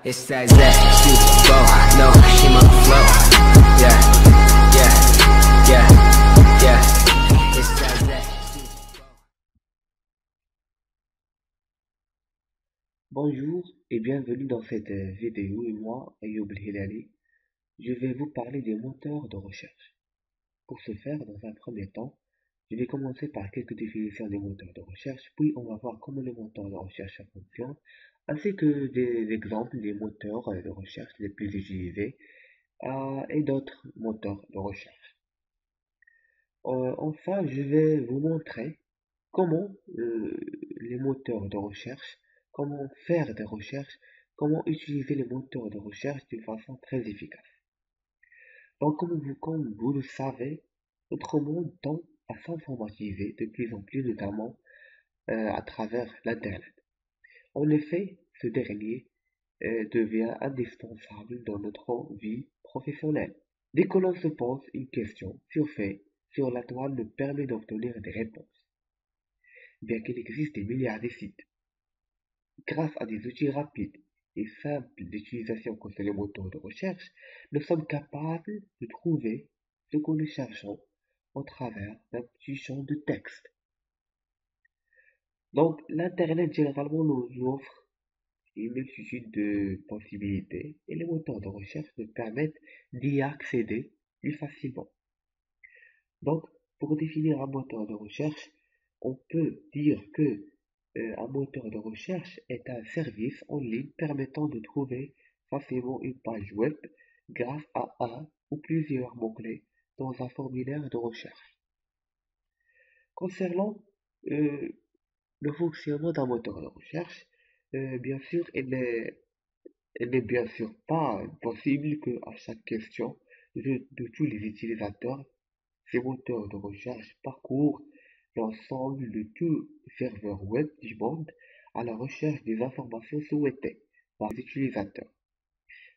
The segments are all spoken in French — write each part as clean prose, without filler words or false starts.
It's that super flow. No, she my flow. Yeah, yeah, yeah, yeah. It's that super flow. Bonjour et bienvenue dans cette vidéo et moi, Ayoub El-Hilali, je vais vous parler des moteurs de recherche. Pour ce faire, dans un premier temps, je vais commencer par quelques définitions des moteurs de recherche, puis on va voir comment les moteurs de recherche fonctionnent, ainsi que des exemples des moteurs de recherche les plus utilisés et d'autres moteurs de recherche. Enfin, je vais vous montrer comment les moteurs de recherche, comment faire des recherches, comment utiliser les moteurs de recherche d'une façon très efficace. Donc, comme vous le savez, notre monde tend à s'informatiser de plus en plus, notamment à travers l'Internet. En effet, ce dernier devient indispensable dans notre vie professionnelle. Dès que l'on se pose une question sur la toile nous permet d'obtenir des réponses, bien qu'il existe des milliards de sites. Grâce à des outils rapides et simples d'utilisation comme les moteurs de recherche, nous sommes capables de trouver ce que nous cherchons au travers d'un petit champ de texte. Donc, l'Internet généralement nous offre une multitude de possibilités et les moteurs de recherche nous permettent d'y accéder plus facilement. Donc, pour définir un moteur de recherche, on peut dire que un moteur de recherche est un service en ligne permettant de trouver facilement une page web grâce à un ou plusieurs mots-clés dans un formulaire de recherche. Concernant euh, le fonctionnement d'un moteur de recherche, bien sûr, il n'est bien sûr pas possible que à chaque question de tous les utilisateurs, ces moteurs de recherche parcourent l'ensemble de tous les serveurs web du monde à la recherche des informations souhaitées par les utilisateurs.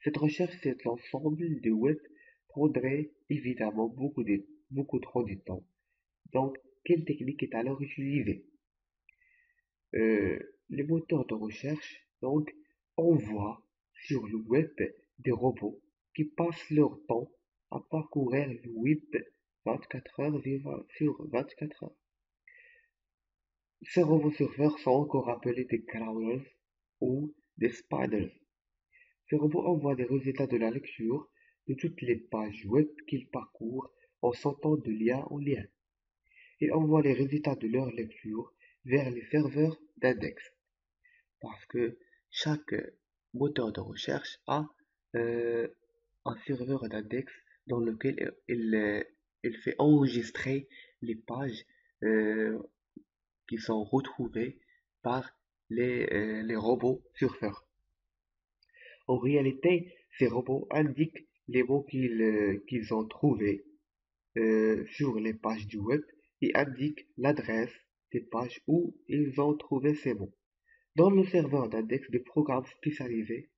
Cette recherche sur l'ensemble du web prendrait évidemment beaucoup trop de temps. Donc, quelle technique est alors utilisée? Les moteurs de recherche donc envoient sur le web des robots qui passent leur temps à parcourir le web 24 heures sur 24 heures. Ces robots surfeurs sont encore appelés des crawlers ou des spiders. Ces robots envoient des résultats de la lecture de toutes les pages web qu'ils parcourent en sautant de lien en lien. Ils envoient les résultats de leur lecture vers les serveurs d'index, parce que chaque moteur de recherche a un serveur d'index dans lequel il fait enregistrer les pages euh, qui sont retrouvées par les robots surfeurs. En réalité, ces robots indiquent les mots qu'ils ont trouvés sur les pages du web et indiquent l'adresse des pages où ils ont trouvé ces mots. Dans le serveur d'index, des programmes spécialisés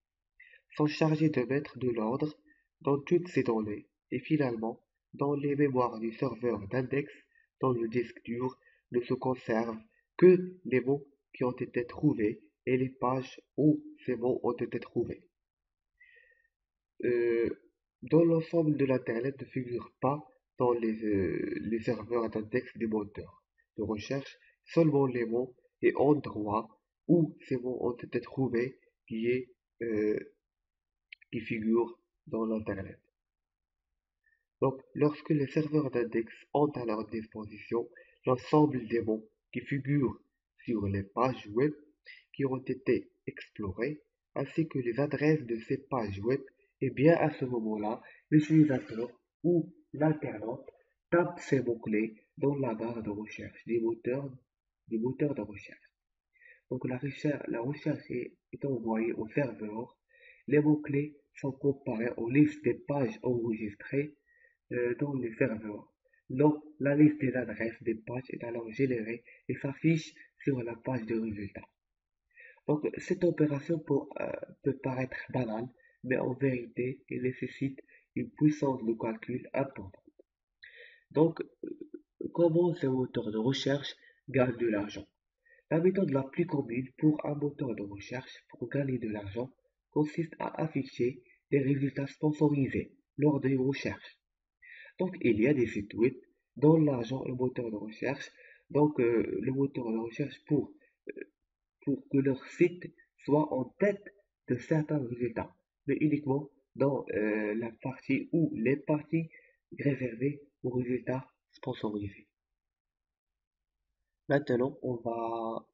sont chargés de mettre de l'ordre dans toutes ces données et finalement, dans les mémoires du serveur d'index, dans le disque dur, ne se conservent que les mots qui ont été trouvés et les pages où ces mots ont été trouvés. Euh, dans l'ensemble de l'Internet ne figurent pas dans les serveurs d'index des moteurs de recherche seulement les mots et endroits où ces mots ont été trouvés qui, est, euh, qui figurent dans l'Internet. Donc, lorsque les serveurs d'index ont à leur disposition l'ensemble des mots qui figurent sur les pages web qui ont été explorées, ainsi que les adresses de ces pages web, et bien à ce moment-là, l'utilisateur ou l'internaute tape ces mots-clés dans la barre de recherche des moteurs de recherche. Donc la recherche est envoyée au serveur. Les mots-clés sont comparés aux listes des pages enregistrées dans le serveur. Donc, la liste des adresses des pages est alors générée et s'affiche sur la page de résultats. Donc, cette opération peut paraître banale, mais en vérité, elle nécessite une puissance de calcul importante. Donc, comment ces moteurs de recherche gagnent de l'argent? La méthode la plus commune pour un moteur de recherche pour gagner de l'argent consiste à afficher des résultats sponsorisés lors d'une recherche. Donc, il y a des sites web dont l'argent est moteur de recherche. Donc, le moteur de recherche pour que leur site soit en tête de certains résultats, mais uniquement dans la partie ou les parties réservées aux résultats sponsorisés. Maintenant, on va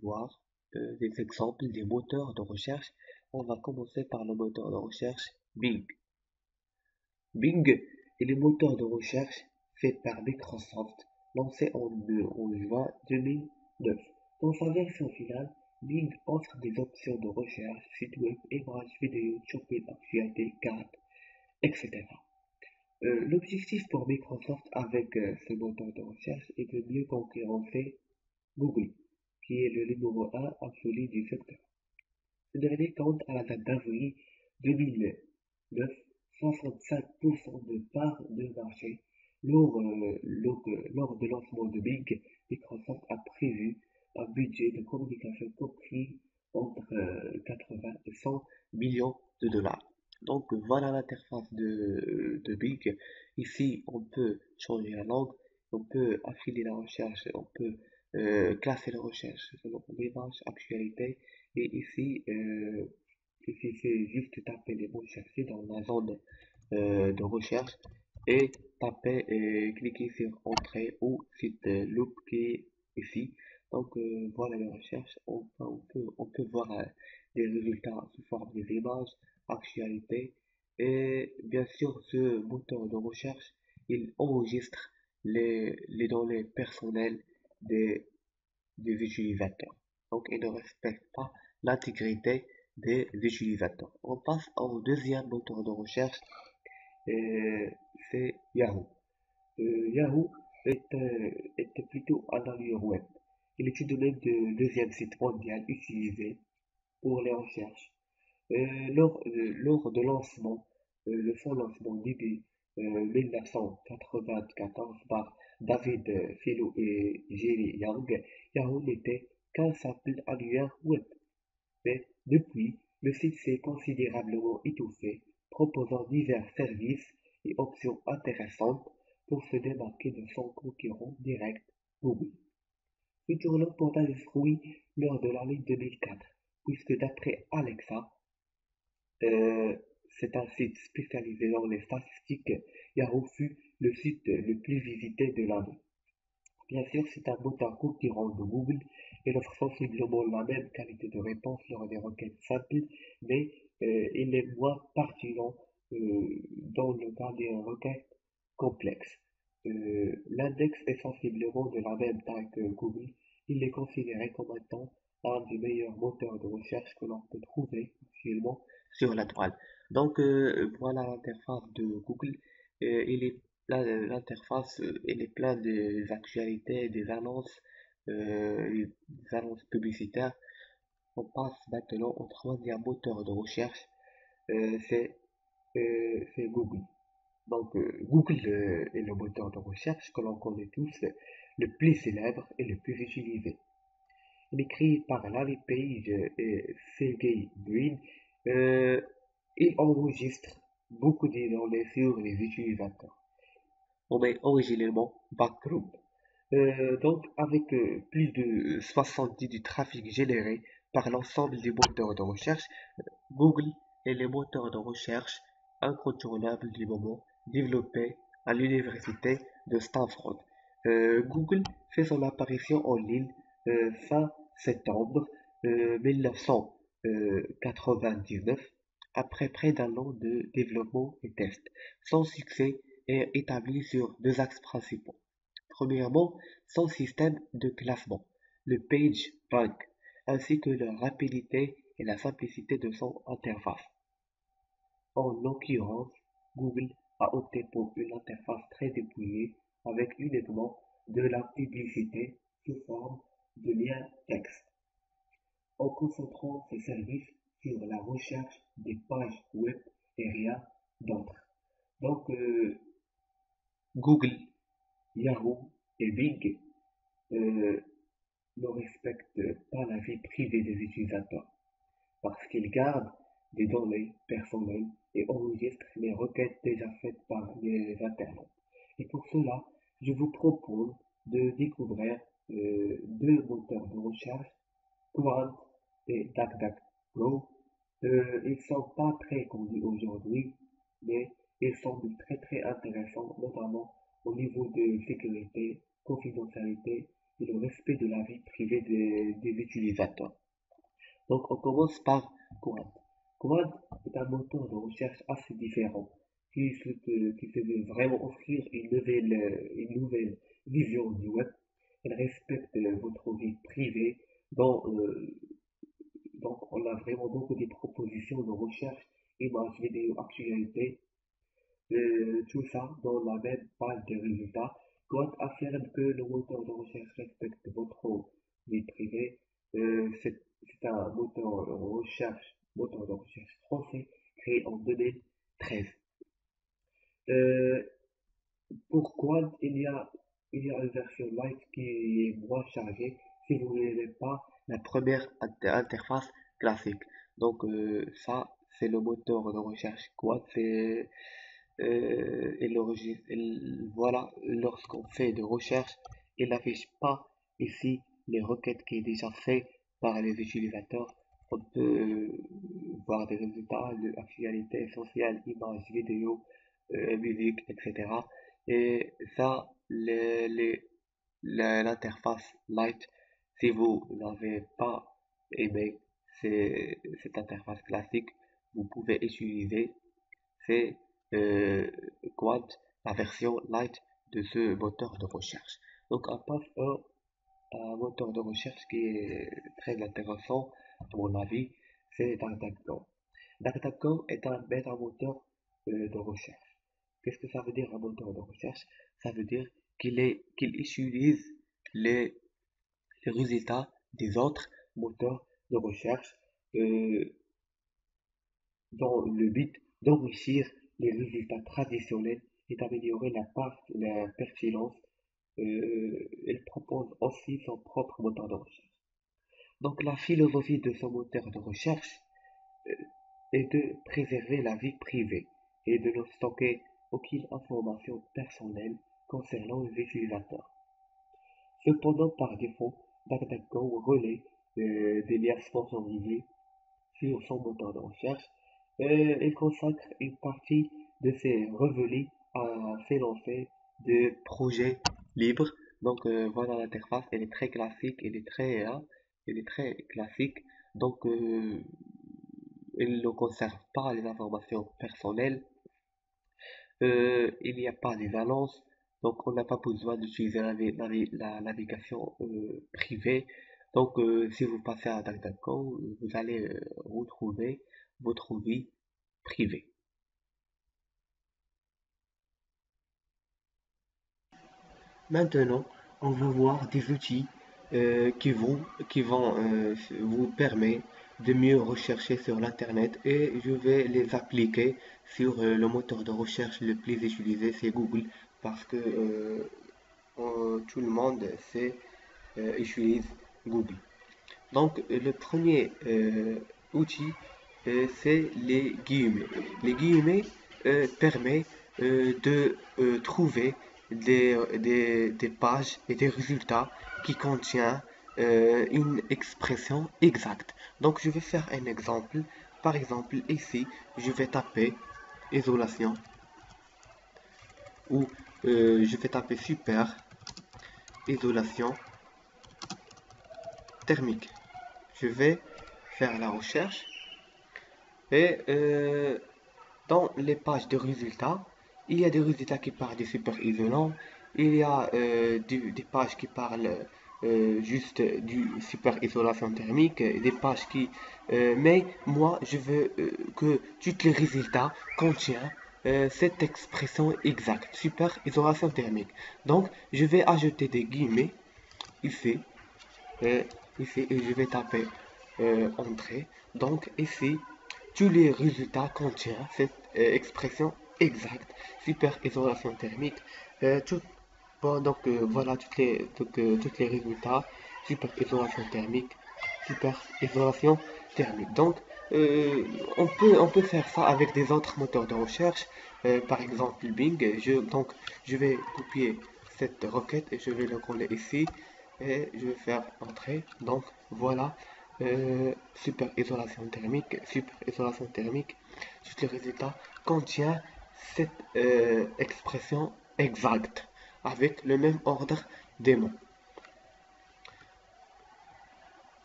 voir des exemples des moteurs de recherche. On va commencer par le moteur de recherche Bing. Bing est le moteur de recherche fait par Microsoft, lancé en juin 2009. Dans sa version finale, Bing offre des options de recherche, sites web, images, vidéos, shopping, actualités, cartes, etc. L'objectif pour Microsoft avec ce moteur de recherche est de mieux concurrencer Google, qui est le numéro 1 absolu du secteur. Ce dernier compte à la date d'avril 2009 65% de part de marché. Lors de lancement de Bing, Microsoft a prévu un budget de communication compris entre 80 et 100 millions de dollars. Donc voilà l'interface de Bing. Ici, on peut changer la langue, on peut affiner la recherche, on peut classer la recherche selon l'image, actualité. Et ici, c'est juste taper les mots cherchés dans la zone de recherche et taper et cliquer sur entrée ou site loop qui est ici. Donc voilà les recherches. On peut voir des résultats sous forme des images, actualité. Et bien sûr, ce moteur de recherche, il enregistre les données personnelles des, des utilisateurs. Donc, il ne respecte pas l'intégrité des utilisateurs. On passe au deuxième moteur de recherche, c'est Yahoo. Yahoo était plutôt un navigateur web. Il est tout de même le deuxième site mondial utilisé pour les recherches. Lors de lancement, son lancement début 1994 par David Filo et Jerry Yang, Yahoo n'était qu'un simple annuaire web. Mais depuis, le site s'est considérablement étoffé, proposant divers services et options intéressantes pour se démarquer de son concurrent direct, Google. Ce tournant porta des fruits lors de l'année 2004, puisque d'après Alexa, euh, c'est un site spécialisé dans les statistiques, Yahoo fut le site le plus visité de l'année. Bien sûr, c'est un moteur concurrent de Google et offre sensiblement la même qualité de réponse lors des requêtes simples, mais il est moins pertinent dans le cas des requêtes complexes. L'index est sensiblement de la même taille que Google. Il est considéré comme étant un des meilleurs moteurs de recherche que l'on peut trouver actuellement sur la toile. Donc voilà l'interface de Google. Il est l'interface, elle est pleine des actualités, des annonces publicitaires. On passe maintenant au troisième moteur de recherche, euh, c'est c'est Google. Donc Google est le moteur de recherche que l'on connaît tous, le plus célèbre et le plus utilisé. Il est créé par Larry Page et Sergey Brin. Euh, il enregistre beaucoup de données sur les utilisateurs. On met originellement Backroom. Donc, avec plus de 70 du trafic généré par l'ensemble des moteurs de recherche, Google est le moteur de recherche incontournable du moment, développé à l'université de Stanford. Google fait son apparition en ligne fin septembre 1999, après près d'un an de développement et tests. Son succès est établi sur deux axes principaux. Premièrement, son système de classement, le PageRank, ainsi que la rapidité et la simplicité de son interface. En l'occurrence, Google a opté pour une interface très dépouillée avec uniquement de la publicité sous forme de liens texte, en concentrant ses services sur la recherche des pages web et rien d'autre. Donc, Google, Yahoo et Bing euh, ne respectent pas la vie privée des utilisateurs parce qu'ils gardent des données personnelles et enregistre les requêtes déjà faites par les internautes. Et pour cela, je vous propose de découvrir deux moteurs de recherche, Quant et DuckDuckGo. Ils sont pas très connus aujourd'hui, mais ils sont très intéressants, notamment au niveau de sécurité, confidentialité et le respect de la vie privée des utilisateurs. Donc on commence par Quant. Quant est un moteur de recherche assez différent qui se veut vraiment offrir une nouvelle vision du web. Elle respecte votre vie privée dans, donc, on a vraiment beaucoup de propositions de recherche, images, vidéos, actualités, tout ça dans la même page de résultats. Quant affirme que le moteur de recherche respecte votre vie privée. C'est un moteur de recherche français créé en 2013. Euh, pour Quant, il y a une version light qui est moins chargée si vous n'avez pas la première interface classique. Donc ça, c'est le moteur de recherche Quant. Voilà, lorsqu'on fait de recherche, il n'affiche pas ici les requêtes qui est déjà fait par les utilisateurs. On peut voir des résultats de actualité essentielle, images, vidéos, musique, etc. Et ça, l'interface Lite, si vous n'avez pas aimé cette interface classique, vous pouvez utiliser c'est Quant, la version Lite de ce moteur de recherche. Donc on passe à un moteur de recherche qui est très intéressant à mon avis, c'est DuckDuckGo. DuckDuckGo est un méta-moteur de recherche. Qu'est-ce que ça veut dire un moteur de recherche? Ça veut dire qu'il utilise les, les résultats des autres moteurs de recherche euh, dans le but d'enrichir les résultats traditionnels et d'améliorer la pertinence. Il propose aussi son propre moteur de recherche. Donc la philosophie de ce moteur de recherche euh, est de préserver la vie privée et de ne stocker aucune information personnelle concernant les utilisateurs. Cependant, par défaut, DuckDuckGo relaie des liens sponsorisés sur son moteur de recherche. Il consacre une partie de ses revenus à financer des projets libres. Donc voilà l'interface, elle est très classique, elle est très classique. Donc il ne conserve pas les informations personnelles. Il n'y a pas des annonces, donc on n'a pas besoin d'utiliser la navigation privée. Donc si vous passez à DuckDuckGo, vous allez retrouver votre vie privée. Maintenant, on va voir des outils qui vont vous permettre de mieux rechercher sur l'Internet et je vais les appliquer sur le moteur de recherche le plus utilisé, c'est Google, parce que tout le monde utilise Google. Donc, le premier outil, c'est les guillemets. Les guillemets permettent de trouver des pages et des résultats qui contiennent une expression exacte. Donc, je vais faire un exemple. Par exemple, ici, je vais taper isolation ou je vais taper super isolation thermique. Je vais faire la recherche et dans les pages de résultats, il y a des résultats qui parlent des super isolants, il y a des pages qui parlent juste du super isolation thermique, des pages qui... mais moi, je veux que tous les résultats contiennent cette expression exacte, super isolation thermique. Donc, je vais ajouter des guillemets ici, ici et je vais taper entrée. Donc, ici, tous les résultats contiennent cette expression exacte, super isolation thermique. Bon, donc voilà toutes les résultats, super isolation thermique, super isolation thermique. Donc on peut faire ça avec des autres moteurs de recherche, par exemple Bing. Donc, je vais copier cette requête et je vais le coller ici et je vais faire entrer. Donc, voilà, super isolation thermique, Juste le résultat contient cette expression exacte avec le même ordre des mots.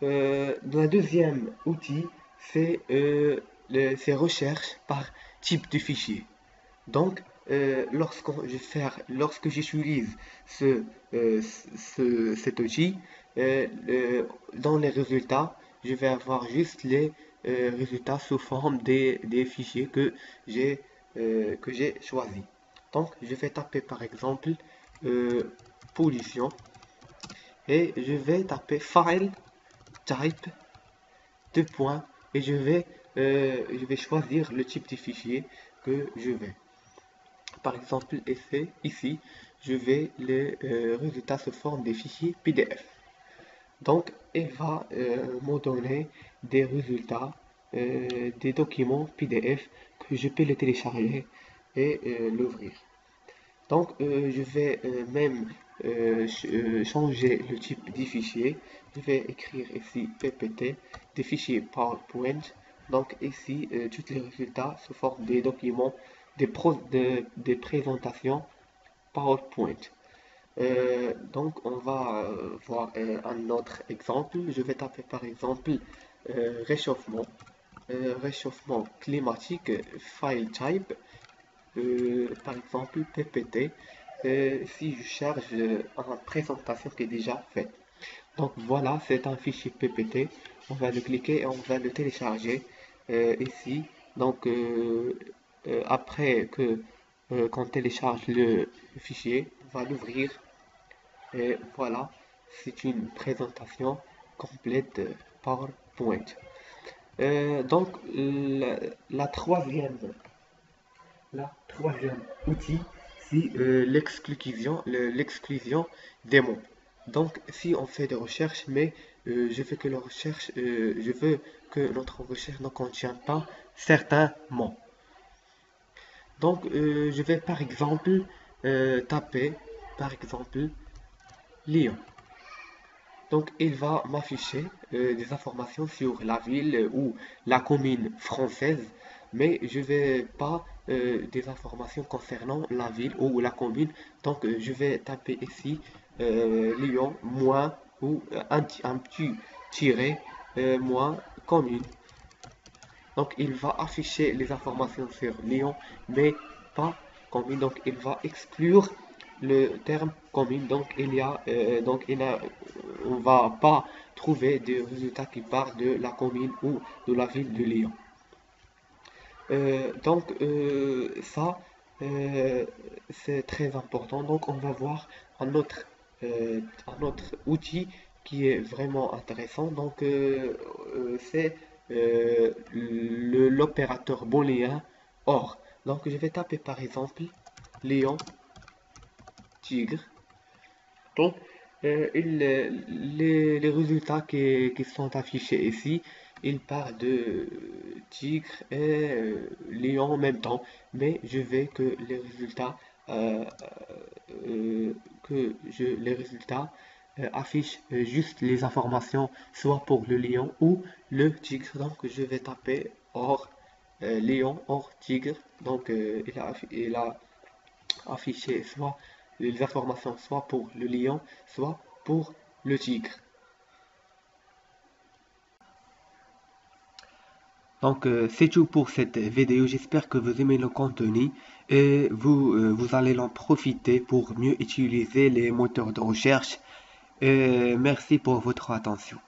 Le deuxième outil, c'est ces recherches par type de fichier. Donc, lorsque j'utilise cet outil, dans les résultats, je vais avoir juste les résultats sous forme des fichiers que j'ai choisis. Donc, je vais taper par exemple pollution et je vais taper file type deux points et je vais choisir le type de fichier que je vais. Par exemple, ici, je vais les résultats sous forme des fichiers PDF. Donc, il va me donner des résultats, des documents PDF que je peux les télécharger et l'ouvrir. Donc, je vais même changer le type des fichiers. Je vais écrire ici PPT, des fichiers PowerPoint. Donc, ici, tous les résultats sous forme des documents, des présentations PowerPoint. Donc, on va voir un autre exemple. Je vais taper par exemple réchauffement climatique, file type. Par exemple PPT, si je charge une présentation qui est déjà faite. Donc voilà, c'est un fichier PPT. On va le cliquer et on va le télécharger ici. Donc après qu'on télécharge le fichier, on va l'ouvrir et voilà, c'est une présentation complète PowerPoint. Donc la troisième outil, c'est l'exclusion des mots. Donc, si on fait des recherches, mais je veux que notre recherche ne contient pas certains mots. Donc, je vais par exemple taper, Lyon. Donc, il va m'afficher des informations sur la ville ou la commune française, mais je vais pas des informations concernant la ville ou la commune. Donc, je vais taper ici Lyon moins ou un petit tiret moins commune. Donc, il va afficher les informations sur Lyon, mais pas commune. Donc, il va exclure le terme commune. Donc, on va pas trouver des résultats qui parlent de la commune ou de la ville de Lyon. Donc, ça, c'est très important. Donc, on va voir un autre outil qui est vraiment intéressant. Donc, c'est l'opérateur booléen OR. Donc, je vais taper par exemple Lion, Tigre. Donc, les résultats qui sont affichés ici, ils parlent de tigre et lion en même temps, mais je vais que les résultats affichent juste les informations soit pour le lion ou le tigre. Donc je vais taper or lion or tigre. Donc il a affiché soit les informations soit pour le lion soit pour le tigre. Donc c'est tout pour cette vidéo, j'espère que vous aimez le contenu et vous allez en profiter pour mieux utiliser les moteurs de recherche. Merci pour votre attention.